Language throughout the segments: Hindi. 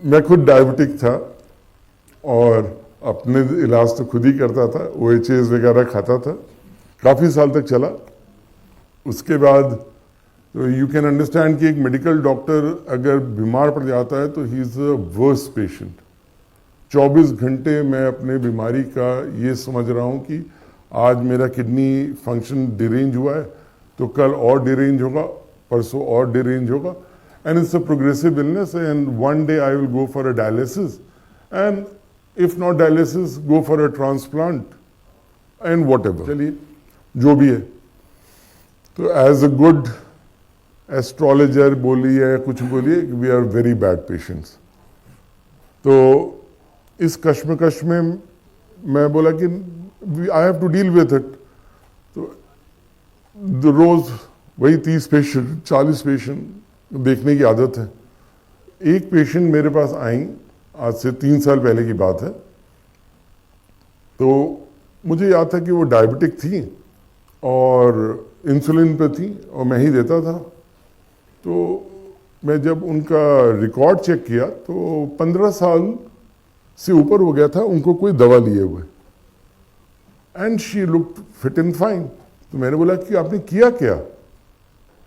मैं खुद डायबिटिक था और अपने इलाज तो खुद ही करता था, OHAs वगैरह खाता था, काफ़ी साल तक चला। उसके बाद तो यू कैन अंडरस्टैंड कि एक मेडिकल डॉक्टर अगर बीमार पड़ जाता है तो he is a worst patient. 24 घंटे मैं अपने बीमारी का ये समझ रहा हूँ कि आज मेरा किडनी फंक्शन डिरेंज हुआ है तो कल और डिरेंज होगा, परसों और डिरेंज होगा, and it's a progressive illness and one day I will go for a dialysis and if not dialysis go for a transplant and whatever। चलिए जो भी है, तो as a good astrologer बोलिए या कुछ बोलिए, we are very bad patients। तो इस कश्मकश में मैं बोला कि I have to deal with it। तो रोज वही 30 पेशेंट 40 पेशेंट देखने की आदत है। एक पेशेंट मेरे पास आई, आज से 3 साल पहले की बात है, तो मुझे याद था कि वो डायबिटिक थी और इंसुलिन पे थी और मैं ही देता था। तो मैं जब उनका रिकॉर्ड चेक किया तो 15 साल से ऊपर हो गया था उनको कोई दवा लिए हुए, and she looked fit and fine. तो मैंने बोला कि आपने किया क्या?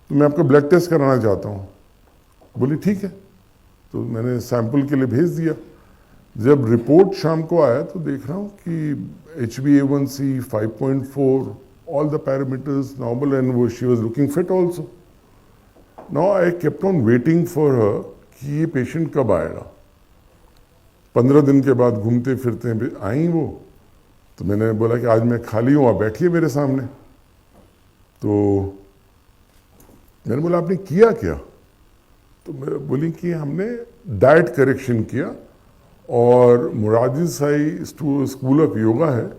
तो मैं आपका ब्लड टेस्ट कराना चाहता हूँ। बोली ठीक है। तो मैंने सैंपल के लिए भेज दिया। जब रिपोर्ट शाम को आया तो देख रहा हूँ कि HbA1c 5.4, all the parameters normal and वो she was looking fit also. Now I kept on waiting for her कि ये पेशेंट कब आएगा। 15 दिन के बाद घूमते फिरते आई वो। तो मैंने बोला कि आज मैं खाली हूँ, आप बैठिए मेरे सामने। तो मैंने बोला आपने किया क्या? तो मैं बोली कि हमने डाइट करेक्शन किया और मुरादी साई स्कूल ऑफ योगा है,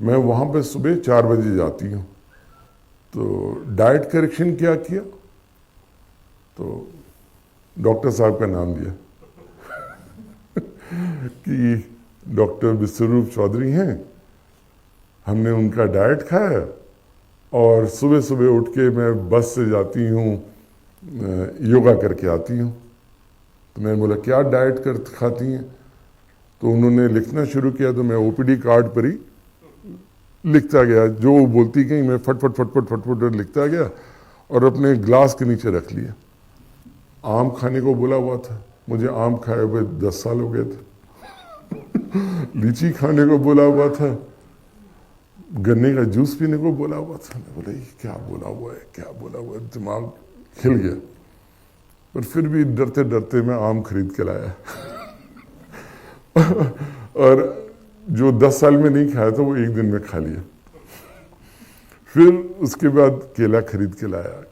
मैं वहाँ पे सुबह 4 बजे जाती हूँ। तो डाइट करेक्शन क्या किया? तो डॉक्टर साहब का नाम दिया कि डॉक्टर विश्वरूप चौधरी हैं। हमने उनका डाइट खाया और सुबह सुबह उठ के मैं बस से जाती हूँ, योगा करके आती हूँ। तो मैंने बोला क्या डाइट कर खाती हैं? तो उन्होंने लिखना शुरू किया। तो मैं OPD कार्ड पर ही लिखता गया, जो वो बोलती गई मैं फटफट फटफट फटफट लिखता गया और अपने ग्लास के नीचे रख लिया। आम खाने को बोला हुआ था, मुझे आम खाए हुए 10 साल हो गए थे। लीची खाने को बोला हुआ था, गन्ने का जूस पीने को बोला हुआ था। मैं बोला ये क्या बोला हुआ है, क्या बोला हुआ है, दिमाग हिल गया। पर फिर भी डरते डरते मैं आम खरीद के लाया। और जो 10 साल में नहीं खाया था वो 1 दिन में खा लिया। फिर उसके बाद केला खरीद के लाया,